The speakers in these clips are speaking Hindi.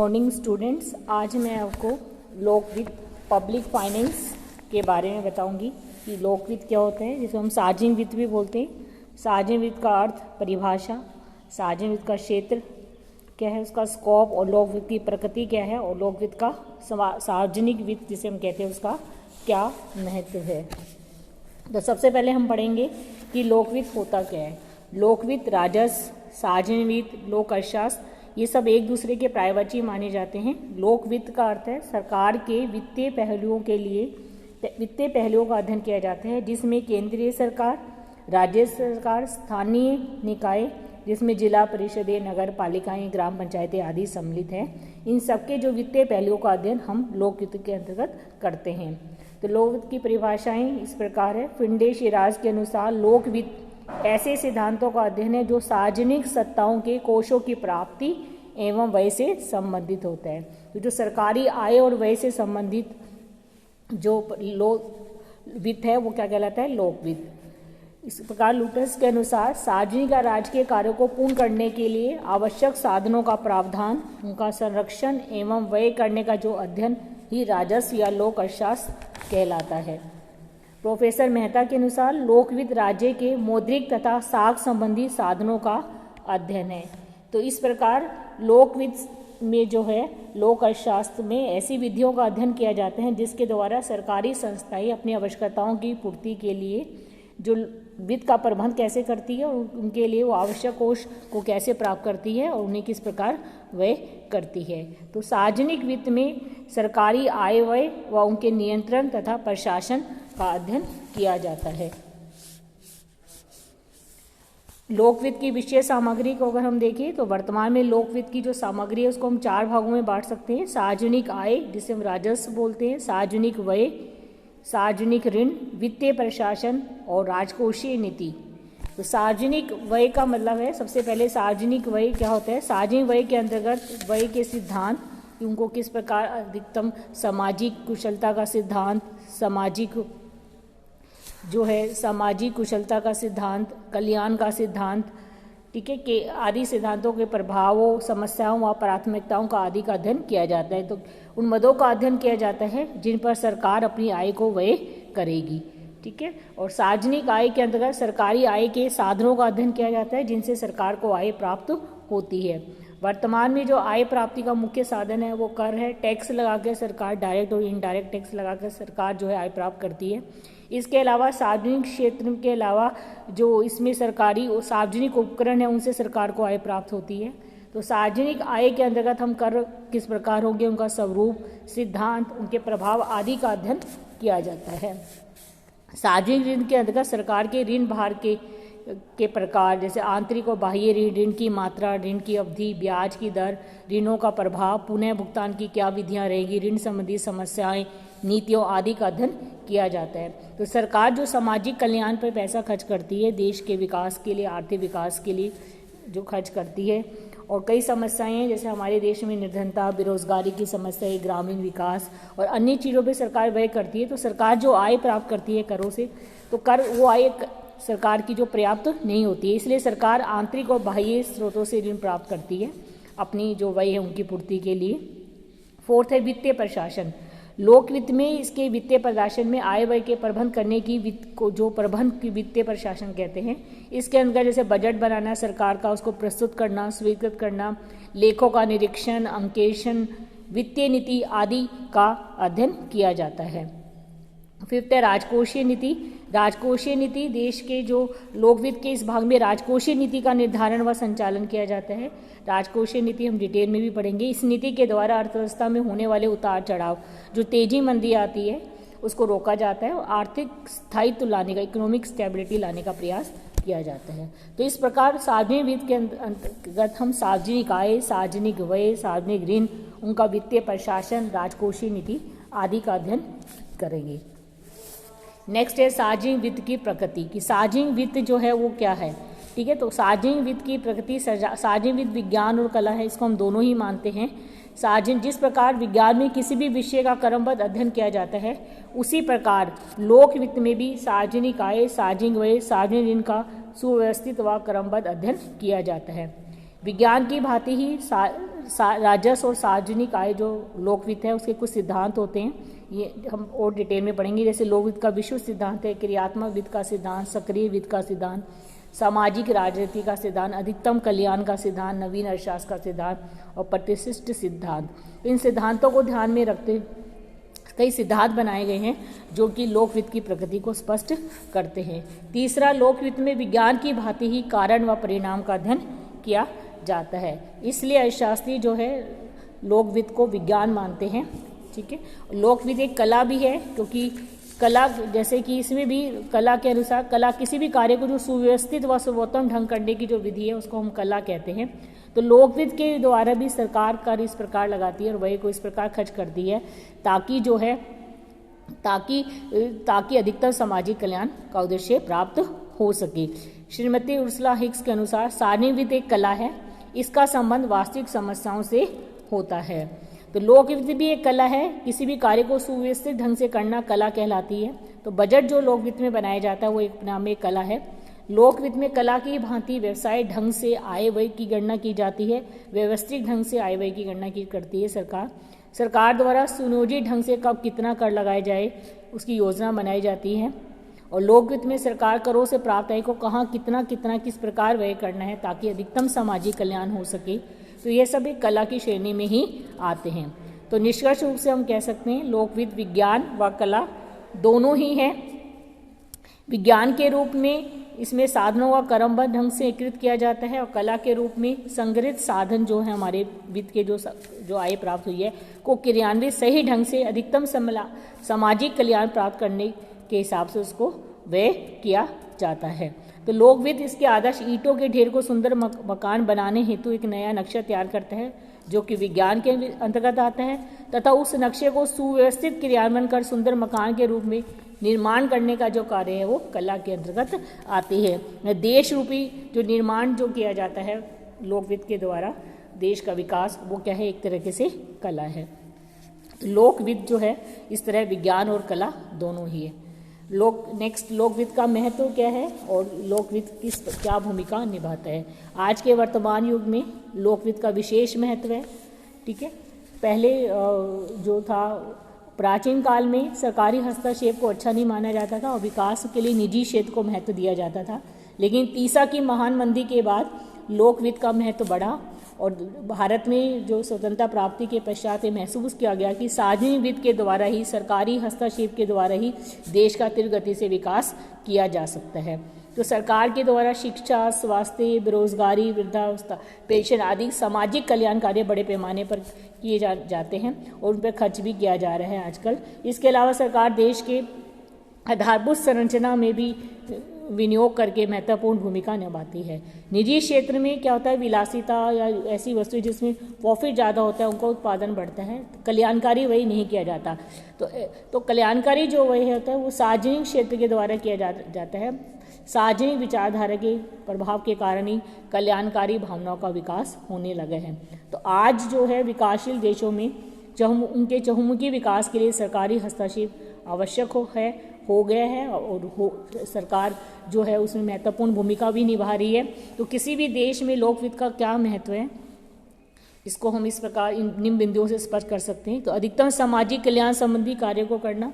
मॉर्निंग स्टूडेंट्स, आज मैं आपको लोकवित्त पब्लिक फाइनेंस के बारे में बताऊंगी कि लोकवित्त क्या होता है, जिसे हम सार्वजनिक वित्त भी बोलते हैं। सार्वजनिक वित्त का अर्थ, परिभाषा, सार्वजनिक वित्त का क्षेत्र क्या है, उसका स्कोप, और लोकवित्त की प्रकृति क्या है, और लोकवित्त का सार्वजनिक वित्त जिसे हम कहते हैं उसका क्या महत्व है। तो सबसे पहले हम पढ़ेंगे कि लोकवित्त होता क्या है। लोकवित्त, राजस्व, सार्वजनिक वित्त, लोक अर्थशास्त्र, ये सब एक दूसरे के पर्यायवाची माने जाते हैं। लोक वित्त का अर्थ है सरकार के वित्तीय पहलुओं का अध्ययन किया जाता है, जिसमें केंद्रीय सरकार, राज्य सरकार, स्थानीय निकाय जिसमें जिला परिषदें, नगर पालिकाएं, ग्राम पंचायतें आदि सम्मिलित हैं, इन सबके जो वित्तीय पहलुओं का अध्ययन हम लोक वित्त के अंतर्गत करते हैं। तो लोक वित्त की परिभाषाएं इस प्रकार है। फिंडे-शिराज के अनुसार लोक वित्त ऐसे सिद्धांतों का अध्ययन है जो सार्वजनिक सत्ताओं के कोषों की प्राप्ति एवं व्यय से संबंधित होता है। तो जो सरकारी आय और व्यय से संबंधित जो लोक वित्त है वो क्या कहलाता है, लोक वित्त। इस प्रकार लुटस के अनुसार सार्वजनिक या राजकीय कार्यों को पूर्ण करने के लिए आवश्यक साधनों का प्रावधान, उनका संरक्षण एवं व्यय करने का जो अध्ययन ही राजस्व या लोक अर्थशास्त्र कहलाता है। प्रोफेसर मेहता के अनुसार लोकवित्त राज्य के मौद्रिक तथा साख संबंधी साधनों का अध्ययन है। तो इस प्रकार लोकवित्त में जो है, लोक अर्थशास्त्र में ऐसी विधियों का अध्ययन किया जाता है जिसके द्वारा सरकारी संस्थाएं अपनी आवश्यकताओं की पूर्ति के लिए जो वित्त का प्रबंध कैसे करती है और उनके लिए वो आवश्यक कोष को कैसे प्राप्त करती है और उन्हें किस प्रकार व्यय करती है। तो सार्वजनिक वित्त में सरकारी आय व्यय व उनके नियंत्रण तथा प्रशासन का अध्ययन किया जाता है। लोकवित्त की विषय सामग्री को अगर हम देखें तो वर्तमान में लोकवित्त की जो सामग्री है उसको हम 4 भागों में बांट सकते हैं। सार्वजनिक आय जिसे हम राजस्व बोलते हैं, सार्वजनिक व्यय, सार्वजनिक ऋण, वित्तीय प्रशासन और राजकोषीय नीति। तो सार्वजनिक व्यय का मतलब है, सबसे पहले सार्वजनिक व्यय क्या होता है। सार्वजनिक व्यय के अंतर्गत व्यय के सिद्धांत, उनको किस प्रकार अधिकतम सामाजिक कुशलता का सिद्धांत, सामाजिक कुशलता का सिद्धांत, कल्याण का सिद्धांत, ठीक है, के आदि सिद्धांतों के प्रभावों, समस्याओं व प्राथमिकताओं का आदि का अध्ययन किया जाता है। तो उन मदों का अध्ययन किया जाता है जिन पर सरकार अपनी आय को व्यय करेगी, ठीक है। और सार्वजनिक आय के अंतर्गत सरकारी आय के साधनों का अध्ययन किया जाता है जिनसे सरकार को आय प्राप्त होती है। वर्तमान में जो आय प्राप्ति का मुख्य साधन है वो कर है। टैक्स लगा के सरकार, डायरेक्ट और इनडायरेक्ट टैक्स लगा कर सरकार जो है आय प्राप्त करती है। इसके अलावा सार्वजनिक क्षेत्र के अलावा जो इसमें सरकारी और सार्वजनिक उपकरण है उनसे सरकार को आय प्राप्त होती है। तो सार्वजनिक आय के अंतर्गत हम कर किस प्रकार होंगे, उनका स्वरूप, सिद्धांत, उनके प्रभाव आदि का अध्ययन किया जाता है। सार्वजनिक ऋण के अंतर्गत सरकार के ऋण भार के प्रकार, जैसे आंतरिक और बाह्य ऋण, ऋण की मात्रा, ऋण की अवधि, ब्याज की दर, ऋणों का प्रभाव, पुनः भुगतान की क्या विधियां रहेगी, ऋण संबंधी समस्याएं, नीतियों आदि का अध्ययन किया जाता है। तो सरकार जो सामाजिक कल्याण पर पैसा खर्च करती है, देश के विकास के लिए, आर्थिक विकास के लिए जो खर्च करती है, और कई समस्याएं हैं जैसे हमारे देश में निर्धनता, बेरोजगारी की समस्या, ग्रामीण विकास और अन्य चीज़ों पे सरकार व्यय करती है। तो सरकार जो आय प्राप्त करती है करों से, तो कर वो आय सरकार की जो पर्याप्त नहीं होती है, इसलिए सरकार आंतरिक और बाह्य स्रोतों से ऋण प्राप्त करती है अपनी जो व्यय है उनकी पूर्ति के लिए। 4th है वित्तीय प्रशासन। लोक वित्त में इसके वित्तीय प्रशासन में आय व्यय के प्रबंध करने की वित्त को जो प्रबंध की वित्तीय प्रशासन कहते हैं। इसके अंदर जैसे बजट बनाना सरकार का, उसको प्रस्तुत करना, स्वीकृत करना, लेखों का निरीक्षण, अंकेक्षण, वित्तीय नीति आदि का अध्ययन किया जाता है। 5th है राजकोषीय नीति। राजकोषीय नीति देश के जो लोकवित्त के इस भाग में राजकोषीय नीति का निर्धारण व संचालन किया जाता है। राजकोषीय नीति हम डिटेल में भी पढ़ेंगे। इस नीति के द्वारा अर्थव्यवस्था में होने वाले उतार चढ़ाव, जो तेजी मंदी आती है, उसको रोका जाता है और आर्थिक स्थायित्व लाने का, इकोनॉमिक स्टेबिलिटी लाने का प्रयास किया जाता है। तो इस प्रकार सार्वजनिक वित्त के अंतर्गत हम सार्वजनिक आय, सार्वजनिक व्यय, सार्वजनिक ऋण, उनका वित्तीय प्रशासन, राजकोषीय नीति आदि का अध्ययन करेंगे। नेक्स्ट है सार्वजनिक वित्त की प्रकृति, कि सार्वजनिक वित्त जो है वो क्या है, ठीक है। तो सार्वजनिक वित्त की प्रकृति, सार्वजनिक वित्त विज्ञान और कला है, इसको हम दोनों ही मानते हैं। सार्वजनिक, जिस प्रकार विज्ञान में किसी भी विषय का क्रमबद्ध अध्ययन किया जाता है, उसी प्रकार लोक वित्त में भी सार्वजनिक आय, सार्वजनिक व्यय, सार्वजनिक ऋण का सुव्यवस्थित व क्रमबद्ध अध्ययन किया जाता है। विज्ञान की भांति ही राजस्व और सार्वजनिक आय जो लोक वित्त है उसके कुछ सिद्धांत होते हैं, ये हम और डिटेल में पढ़ेंगे। जैसे लोक वित्त का विश्व सिद्धांत है, क्रियात्मक वित्त का सिद्धांत, सक्रिय वित्त का सिद्धांत, सामाजिक राजनीति का सिद्धांत, अधिकतम कल्याण का सिद्धांत, नवीन अर्थशास्त्र का सिद्धांत और प्रतिष्ठित सिद्धांत। इन सिद्धांतों को ध्यान में रखते कई सिद्धांत बनाए गए हैं जो कि लोक वित्त की प्रकृति को स्पष्ट करते हैं। तीसरा, लोक वित्त में विज्ञान की भांति ही कारण व परिणाम का अध्ययन किया जाता है, इसलिए अर्थशास्त्री जो है लोक वित्त को विज्ञान मानते हैं। ठीक है, लोक वित्त एक कला भी है, क्योंकि कला जैसे कि इसमें भी कला के अनुसार कला किसी भी कार्य को जो सुव्यवस्थित व सर्वोत्तम ढंग करने की जो विधि है उसको हम कला कहते हैं। तो लोक वित्त के द्वारा भी सरकार कर इस प्रकार लगाती है और व्यय को इस प्रकार खर्च करती है ताकि जो है ताकि अधिकतर सामाजिक कल्याण का उद्देश्य प्राप्त हो सके। श्रीमती उर्सुला हिक्स के अनुसार सारणिक वित्त एक कला है, इसका संबंध वास्तविक समस्याओं से होता है। तो लोक वित्त भी एक कला है, किसी भी कार्य को सुव्यवस्थित ढंग से करना कला कहलाती है। तो बजट जो लोक वित्त में बनाया जाता है वो एक नाम में एक कला है। लोक वित्त में कला की भांति व्यवसाय ढंग से आय व्यय की गणना की जाती है, व्यवस्थित ढंग से आय व्यय की गणना की करती है सरकार द्वारा सुनियोजित ढंग से कब कितना कर लगाया जाए उसकी योजना बनाई जाती है। और लोक वित्त में सरकार करों से प्राप्त आय को कहाँ कितना किस प्रकार व्यय करना है ताकि अधिकतम सामाजिक कल्याण हो सके। तो ये सभी कला की श्रेणी में ही आते हैं। तो निष्कर्ष रूप से हम कह सकते हैं लोक वित्त विज्ञान व कला दोनों ही है। विज्ञान के रूप में इसमें साधनों का क्रमबद्ध ढंग से एकीकृत किया जाता है और कला के रूप में संग्रहित साधन जो है हमारे वित्त के जो आय प्राप्त हुई है को क्रियान्वित सही ढंग से अधिकतम सामाजिक कल्याण प्राप्त करने के हिसाब से उसको व्यय किया जाता है। तो लोक वित्त इसके आदर्श ईंटों के ढेर को सुंदर मकान बनाने हेतु एक नया नक्शा तैयार करता है जो कि विज्ञान के अंतर्गत आता है तथा उस नक्शे को सुव्यवस्थित क्रियान्वयन कर सुंदर मकान के रूप में निर्माण करने का जो कार्य है वो कला के अंतर्गत आती है। देश रूपी जो निर्माण जो किया जाता है लोक वित्त के द्वारा देश का विकास वो क्या है, एक तरीके से कला है। तो लोक वित्त जो है इस तरह विज्ञान और कला दोनों ही है। लोक वित्त का महत्व क्या है और लोक वित्त क्या भूमिका निभाता है। आज के वर्तमान युग में लोक वित्त का विशेष महत्व है। ठीक है, पहले जो था प्राचीन काल में सरकारी हस्तक्षेप को अच्छा नहीं माना जाता था और विकास के लिए निजी क्षेत्र को महत्व दिया जाता था, लेकिन तीसा की महान मंदी के बाद लोक वित्त का महत्व बढ़ा और भारत में जो स्वतंत्रता प्राप्ति के पश्चात महसूस किया गया कि सार्वजनिक वित्त के द्वारा ही सरकारी हस्तक्षेप के द्वारा ही देश का तीव्र गति से विकास किया जा सकता है। तो सरकार के द्वारा शिक्षा, स्वास्थ्य, बेरोजगारी, वृद्धावस्था पेंशन आदि सामाजिक कल्याण कार्य बड़े पैमाने पर किए जाते हैं और उन पर खर्च भी किया जा रहा है आजकल। इसके अलावा सरकार देश के आधारभूत संरचना में भी विनियोग करके महत्वपूर्ण भूमिका निभाती है। निजी क्षेत्र में क्या होता है, विलासिता या ऐसी वस्तु जिसमें प्रॉफिट ज़्यादा होता है उनका उत्पादन बढ़ता है, कल्याणकारी वही नहीं किया जाता। तो कल्याणकारी जो वही होता है वो सार्वजनिक क्षेत्र के द्वारा किया जाता है। सार्वजनिक विचारधारा के प्रभाव के कारण ही कल्याणकारी भावनाओं का विकास होने लगा है। तो आज जो है विकासशील देशों में उनके चहुमुखी विकास के लिए सरकारी हस्तक्षेप आवश्यक हो गया है और सरकार जो है उसमें महत्वपूर्ण भूमिका भी निभा रही है। तो किसी भी देश में लोक वित्त का क्या महत्व है इसको हम इस प्रकार इन निम्न बिंदुओं से स्पष्ट कर सकते हैं। तो अधिकतम सामाजिक कल्याण संबंधी कार्यों को करना,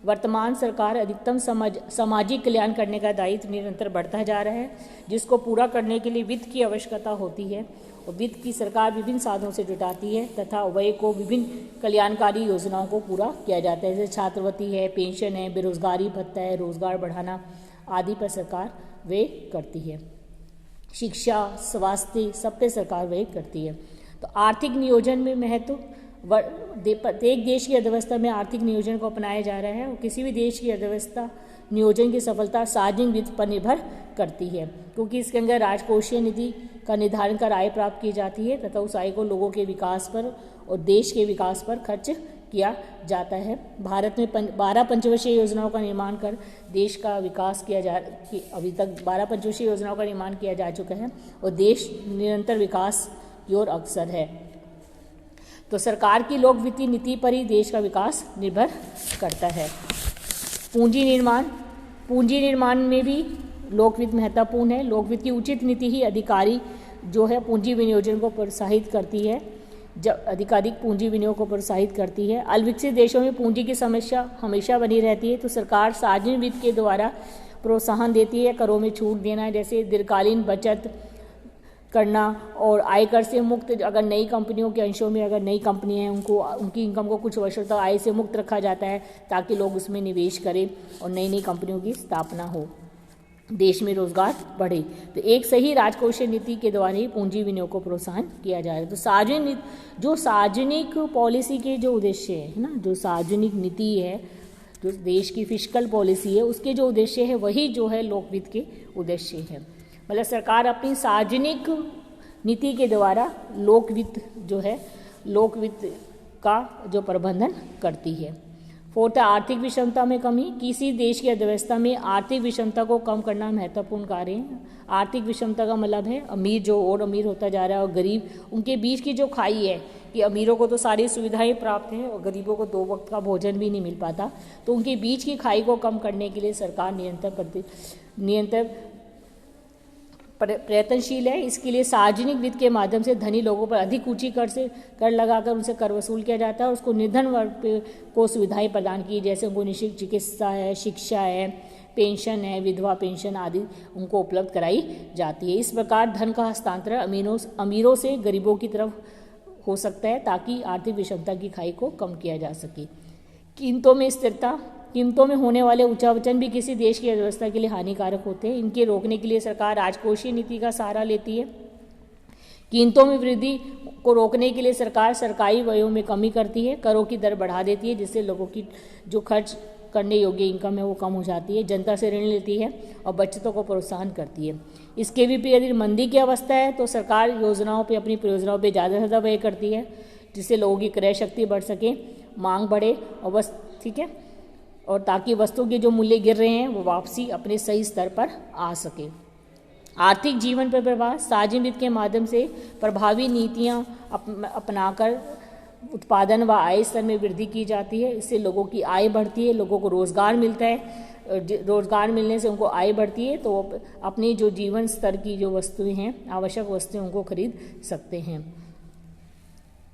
वर्तमान सरकार अधिकतम सामाजिक कल्याण करने का दायित्व निरंतर बढ़ता जा रहा है, जिसको पूरा करने के लिए वित्त की आवश्यकता होती है और वित्त की सरकार विभिन्न साधनों से जुटाती है तथा व्यय को विभिन्न कल्याणकारी योजनाओं को पूरा किया जाता है, जैसे छात्रवृत्ति है, पेंशन है, बेरोजगारी भत्ता है, रोजगार बढ़ाना आदि पर सरकार व्यय करती है। शिक्षा, स्वास्थ्य सब पे सरकार व्यय करती है। तो आर्थिक नियोजन में महत्व प्रत्येक देश की अर्थव्यवस्था में आर्थिक नियोजन को अपनाया जा रहा है और किसी भी देश की अर्थव्यवस्था नियोजन की सफलता सार्वजनिक वित्त पर निर्भर करती है, क्योंकि इसके अंदर राजकोषीय निधि का निर्धारण कर आय प्राप्त की जाती है तथा उस आय को लोगों के विकास पर और देश के विकास पर खर्च किया जाता है। भारत में 12 पंचवर्षीय योजनाओं का निर्माण कर देश का विकास अभी तक 12 पंचवर्षीय योजनाओं का निर्माण किया जा चुका है और देश निरंतर विकास की ओर अग्रसर है। तो सरकार की लोक वित्तीय नीति पर ही देश का विकास निर्भर करता है। पूंजी निर्माण में भी लोक वित्त महत्वपूर्ण है। लोक वित्त की उचित नीति ही अधिकारी जो है पूंजी विनियोजन को प्रोत्साहित करती है। जब अधिकाधिक पूंजी विनियोग को प्रोत्साहित करती है। अल्पविकसित देशों में पूंजी की समस्या हमेशा बनी रहती है, तो सरकार सार्वजनिक वित्त के द्वारा प्रोत्साहन देती है। करों में छूट देना, जैसे दीर्घकालीन बचत करना, और आयकर से मुक्त, अगर नई कंपनियों के अंशों में अगर नई कंपनियां हैं उनको उनकी इनकम को कुछ वर्षों तक आय से मुक्त रखा जाता है ताकि लोग उसमें निवेश करें और नई नई कंपनियों की स्थापना हो, देश में रोजगार बढ़े। तो एक सही राजकोषीय नीति के द्वारा ही पूंजी विनियोग को प्रोत्साहन किया जा रहा है। तो सार्वजनिक पॉलिसी के जो उद्देश्य है ना, जो सार्वजनिक नीति है, जो देश की फिस्कल पॉलिसी है, उसके जो उद्देश्य है वही जो है लोकवित्त के उद्देश्य है। मतलब सरकार अपनी सार्वजनिक नीति के द्वारा लोकवित्त का जो प्रबंधन करती है। फोर्थ, आर्थिक विषमता में कमी। किसी देश की अर्थव्यवस्था में आर्थिक विषमता को कम करना महत्वपूर्ण कार्य है। आर्थिक विषमता का मतलब है अमीर जो और अमीर होता जा रहा है और गरीब, उनके बीच की जो खाई है कि अमीरों को तो सारी सुविधाएं प्राप्त हैं और गरीबों को 2 वक्त का भोजन भी नहीं मिल पाता, तो उनके बीच की खाई को कम करने के लिए सरकार निरंतर प्रयत्नशील है। इसके लिए सार्वजनिक वित्त के माध्यम से धनी लोगों पर अधिक ऊंची कर लगाकर उनसे कर वसूल किया जाता है और उसको निर्धन वर्ग को सुविधाएं प्रदान की, जैसे उनको निःशुल्क चिकित्सा है, शिक्षा है, पेंशन है, विधवा पेंशन आदि उनको उपलब्ध कराई जाती है। इस प्रकार धन का हस्तांतरण अमीरों से गरीबों की तरफ हो सकता है ताकि आर्थिक विषमता की खाई को कम किया जा सके। कीमतों में स्थिरता। कीमतों में होने वाले उच्चावचन भी किसी देश की अर्थव्यवस्था के लिए हानिकारक होते हैं। इनके रोकने के लिए सरकार राजकोषीय नीति का सहारा लेती है। कीमतों में वृद्धि को रोकने के लिए सरकार सरकारी व्ययों में कमी करती है, करों की दर बढ़ा देती है, जिससे लोगों की जो खर्च करने योग्य इनकम है वो कम हो जाती है, जनता से ऋण लेती है और बचतों को प्रोत्साहन करती है। इसके विपरीत यदि मंदी की अवस्था है तो सरकार अपनी परियोजनाओं पर ज़्यादा से ज़्यादा व्यय करती है, जिससे लोगों की क्रय शक्ति बढ़ सके, मांग बढ़े और बस ठीक है, और ताकि वस्तुओं के जो मूल्य गिर रहे हैं वो वापसी अपने सही स्तर पर आ सके। आर्थिक जीवन पर प्रभाव। सार्वजनिक वित्त के माध्यम से प्रभावी नीतियां अपनाकर उत्पादन व आय स्तर में वृद्धि की जाती है। इससे लोगों की आय बढ़ती है, लोगों को रोजगार मिलता है, रोजगार मिलने से उनको आय बढ़ती है तो अपनी जो जीवन स्तर की जो वस्तुएं हैं, आवश्यक वस्तुएं उनको खरीद सकते हैं।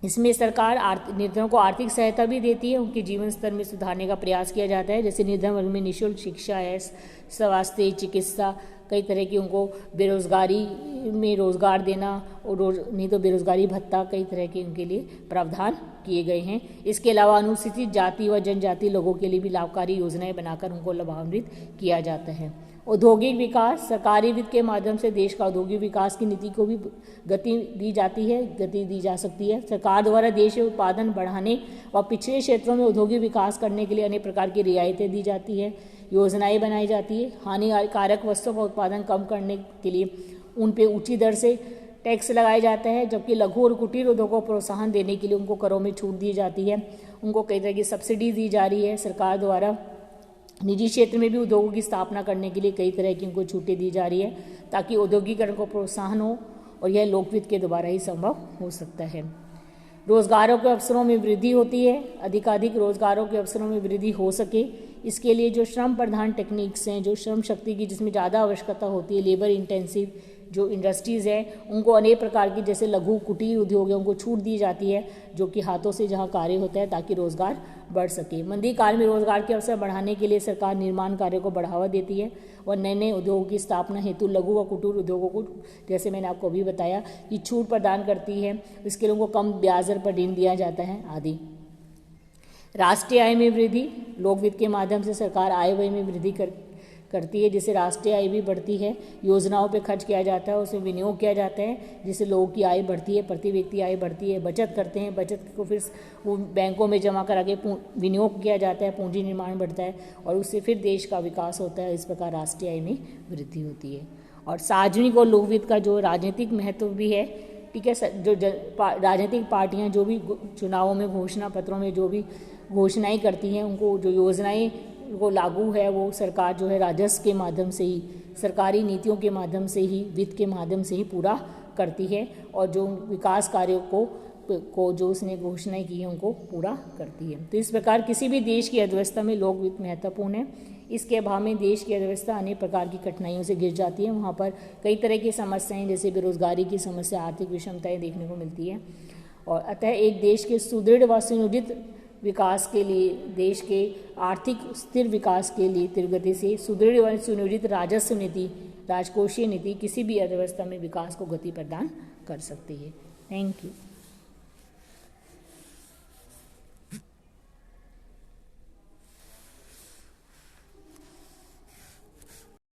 इसमें सरकार निर्धनों को आर्थिक सहायता भी देती है, उनके जीवन स्तर में सुधारने का प्रयास किया जाता है, जैसे निर्धन वर्ग में निःशुल्क शिक्षा है, स्वास्थ्य, चिकित्सा, कई तरह की उनको बेरोजगारी में रोजगार देना और नहीं तो बेरोजगारी भत्ता, कई तरह के उनके लिए प्रावधान किए गए हैं। इसके अलावा अनुसूचित जाति व जनजाति लोगों के लिए भी लाभकारी योजनाएं बनाकर उनको लाभान्वित किया जाता है। औद्योगिक विकास। सरकारी वित्त के माध्यम से देश का औद्योगिक विकास की नीति को भी गति दी जा सकती है। सरकार द्वारा देश में उत्पादन बढ़ाने व पिछड़े क्षेत्रों में औद्योगिक विकास करने के लिए अनेक प्रकार की रियायतें दी जाती है, योजनाएं बनाई जाती है। हानिकारक वस्तुओं का उत्पादन कम करने के लिए उन पे ऊंची दर से टैक्स लगाया जाता है, जबकि लघु और कुटीर उद्योगों को प्रोत्साहन देने के लिए उनको करों में छूट दी जाती है, उनको कई तरह की सब्सिडी दी जा रही है। सरकार द्वारा निजी क्षेत्र में भी उद्योगों की स्थापना करने के लिए कई तरह की उनको छूटें दी जा रही है ताकि औद्योगिकरण को प्रोत्साहन हो, और यह लोकवित्त के द्वारा ही संभव हो सकता है। रोजगारों के अवसरों में वृद्धि होती है। अधिकाधिक रोजगारों के अवसरों में वृद्धि हो सके, इसके लिए जो श्रम प्रधान टेक्निक्स हैं, जो श्रम शक्ति की जिसमें ज़्यादा आवश्यकता होती है, लेबर इंटेंसिव जो इंडस्ट्रीज़ हैं, उनको अनेक प्रकार की जैसे लघु कुटीर उद्योग है उनको छूट दी जाती है, जो कि हाथों से जहाँ कार्य होता है ताकि रोजगार बढ़ सके। मंदी काल में रोजगार के अवसर बढ़ाने के लिए सरकार निर्माण कार्यों को बढ़ावा देती है और नए नए उद्योगों की स्थापना हेतु लघु व कुटीर उद्योगों को, जैसे मैंने आपको अभी बताया, कि छूट प्रदान करती है। इसके लिए उनको कम ब्याज दर पर ऋण दिया जाता है आदि। राष्ट्रीय आय में वृद्धि। लोक वित्त के माध्यम से सरकार आय व्यय में वृद्धि करती है, जिससे राष्ट्रीय आय भी बढ़ती है। योजनाओं पे खर्च किया जाता है, उसमें विनियोग किया जाता है, जिससे लोगों की आय बढ़ती है, प्रति व्यक्ति आय बढ़ती है। बचत करते हैं, बचत को फिर वो बैंकों में जमा करा के विनियोग किया जाता है, पूंजी निर्माण बढ़ता है और उससे फिर देश का विकास होता है। इस प्रकार राष्ट्रीय आय में वृद्धि होती है। और सार्वजनिक और लोक वित्त का जो राजनीतिक महत्व भी है, ठीक है, जो राजनीतिक पार्टियां जो भी चुनावों में घोषणा पत्रों में जो भी घोषणाएं करती हैं, उनको जो योजनाएं वो लागू है वो सरकार जो है राजस्व के माध्यम से ही, सरकारी नीतियों के माध्यम से ही, वित्त के माध्यम से ही पूरा करती है, और जो विकास कार्यों को जो उसने घोषणाएं की है उनको पूरा करती है। तो इस प्रकार किसी भी देश की अर्थव्यवस्था में लोक वित्त महत्वपूर्ण है। इसके अभाव में देश की अर्थव्यवस्था अनेक प्रकार की कठिनाइयों से घिर जाती है। वहाँ पर कई तरह की समस्याएं जैसे बेरोजगारी की समस्या, आर्थिक विषमताएं देखने को मिलती है। और अतः एक देश के सुदृढ़ व सुनियोजित विकास के लिए, देश के आर्थिक स्थिर विकास के लिए तीव्रगति से सुदृढ़ व सुनियोजित राजस्व नीति, राजकोषीय नीति किसी भी अर्थव्यवस्था में विकास को गति प्रदान कर सकती है। Thank you.